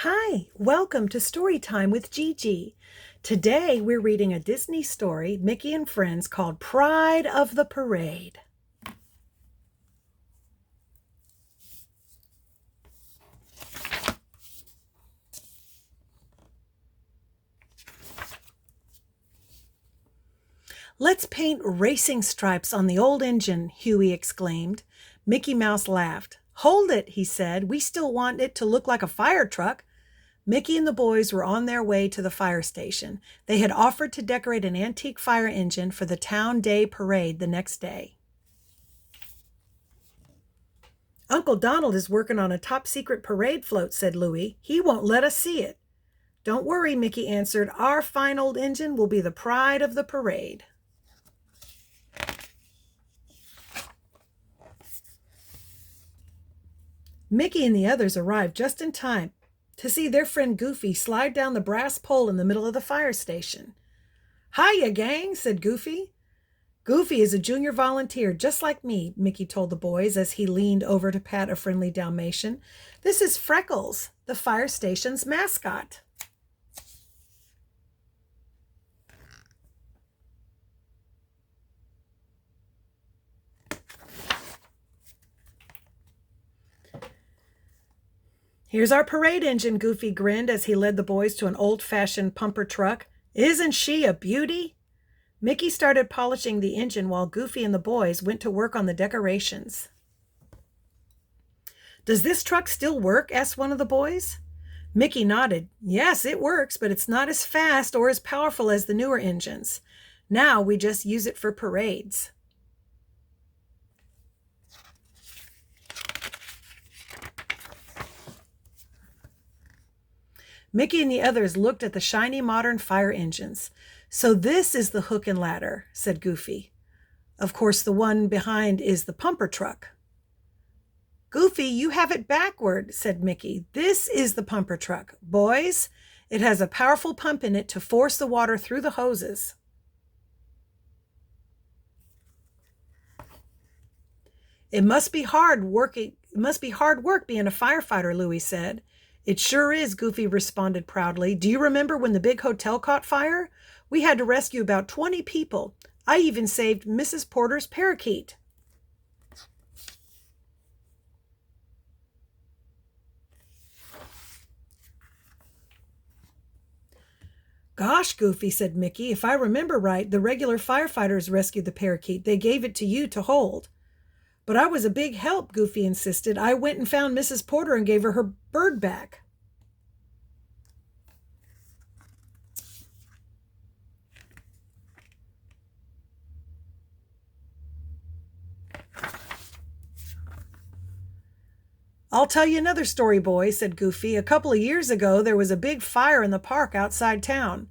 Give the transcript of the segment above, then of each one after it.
Hi, welcome to Storytime with Gigi. Today we're reading a Disney story, Mickey and Friends, called Pride of the Parade. Let's paint racing stripes on the old engine, Huey exclaimed. Mickey Mouse laughed. Hold it, he said. We still want it to look like a fire truck. Mickey and the boys were on their way to the fire station. They had offered to decorate an antique fire engine for the town day parade the next day. Uncle Donald is working on a top-secret parade float, said Louie. He won't let us see it. Don't worry, Mickey answered. Our fine old engine will be the pride of the parade. Mickey and the others arrived just in time to see their friend Goofy slide down the brass pole in the middle of the fire station. Hiya, gang, said Goofy. Goofy is a junior volunteer, just like me, Mickey told the boys as he leaned over to pat a friendly Dalmatian. This is Freckles, the fire station's mascot. Here's our parade engine, Goofy grinned as he led the boys to an old-fashioned pumper truck. Isn't she a beauty? Mickey started polishing the engine while Goofy and the boys went to work on the decorations. Does this truck still work? Asked one of the boys. Mickey nodded. Yes, it works, but it's not as fast or as powerful as the newer engines. Now we just use it for parades. Mickey and the others looked at the shiny modern fire engines. So this is the hook and ladder, said Goofy. Of course, the one behind is the pumper truck. Goofy, you have it backward, said Mickey. This is the pumper truck. Boys, it has a powerful pump in it to force the water through the hoses. It must be hard work being a firefighter, Louie said. It sure is, Goofy responded proudly. Do you remember when the big hotel caught fire? We had to rescue about 20 people. I even saved Mrs. Porter's parakeet. Gosh, Goofy, said Mickey, if I remember right, the regular firefighters rescued the parakeet. They gave it to you to hold. But I was a big help, Goofy insisted. I went and found Mrs. Porter and gave her her bird back. I'll tell you another story, boy, said Goofy. A couple of years ago, there was a big fire in the park outside town.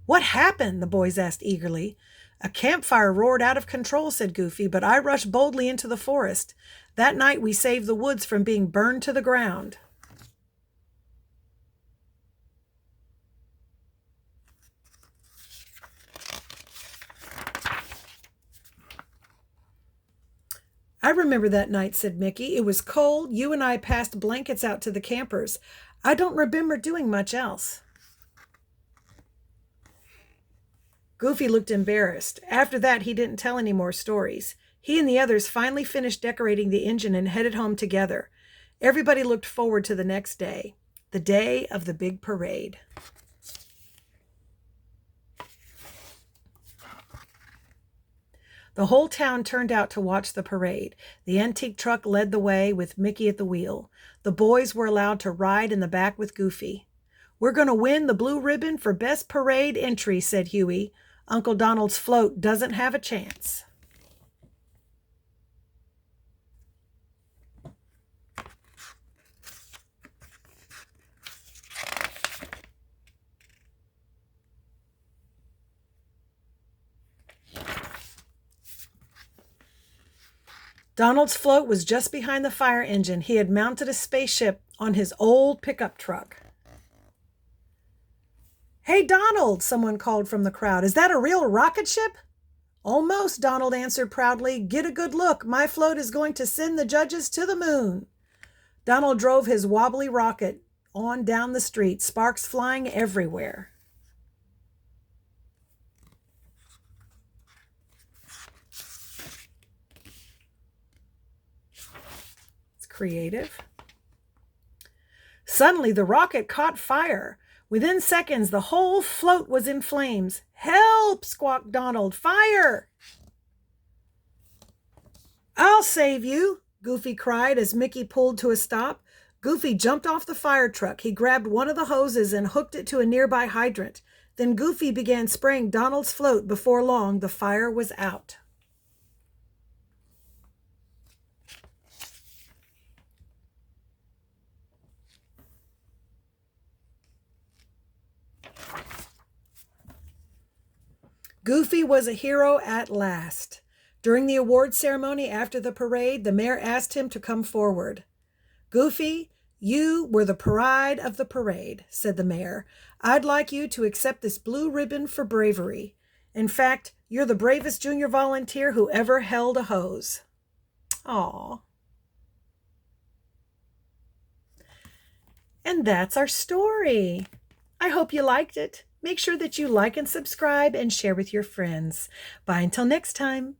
What happened? The boys asked eagerly. A campfire roared out of control, said Goofy, but I rushed boldly into the forest. That night we saved the woods from being burned to the ground. I remember that night, said Mickey. It was cold. You and I passed blankets out to the campers. I don't remember doing much else. Goofy looked embarrassed. After that, he didn't tell any more stories. He and the others finally finished decorating the engine and headed home together. Everybody looked forward to the next day, the day of the big parade. The whole town turned out to watch the parade. The antique truck led the way with Mickey at the wheel. The boys were allowed to ride in the back with Goofy. We're going to win the blue ribbon for best parade entry, said Huey. Uncle Donald's float doesn't have a chance. Donald's float was just behind the fire engine. He had mounted a spaceship on his old pickup truck. Hey, Donald, someone called from the crowd. Is that a real rocket ship? Almost, Donald answered proudly. Get a good look. My float is going to send the judges to the moon. Donald drove his wobbly rocket on down the street, sparks flying everywhere. It's creative. Suddenly, the rocket caught fire. Within seconds, the whole float was in flames. "Help!" squawked Donald. "Fire!" "I'll save you," Goofy cried as Mickey pulled to a stop. Goofy jumped off the fire truck. He grabbed one of the hoses and hooked it to a nearby hydrant. Then Goofy began spraying Donald's float. Before long, the fire was out. Goofy was a hero at last. During the award ceremony after the parade, the mayor asked him to come forward. "Goofy, you were the pride of the parade," said the mayor. "I'd like you to accept this blue ribbon for bravery. In fact, you're the bravest junior volunteer who ever held a hose." Aw. And that's our story. I hope you liked it. Make sure that you like and subscribe and share with your friends. Bye until next time.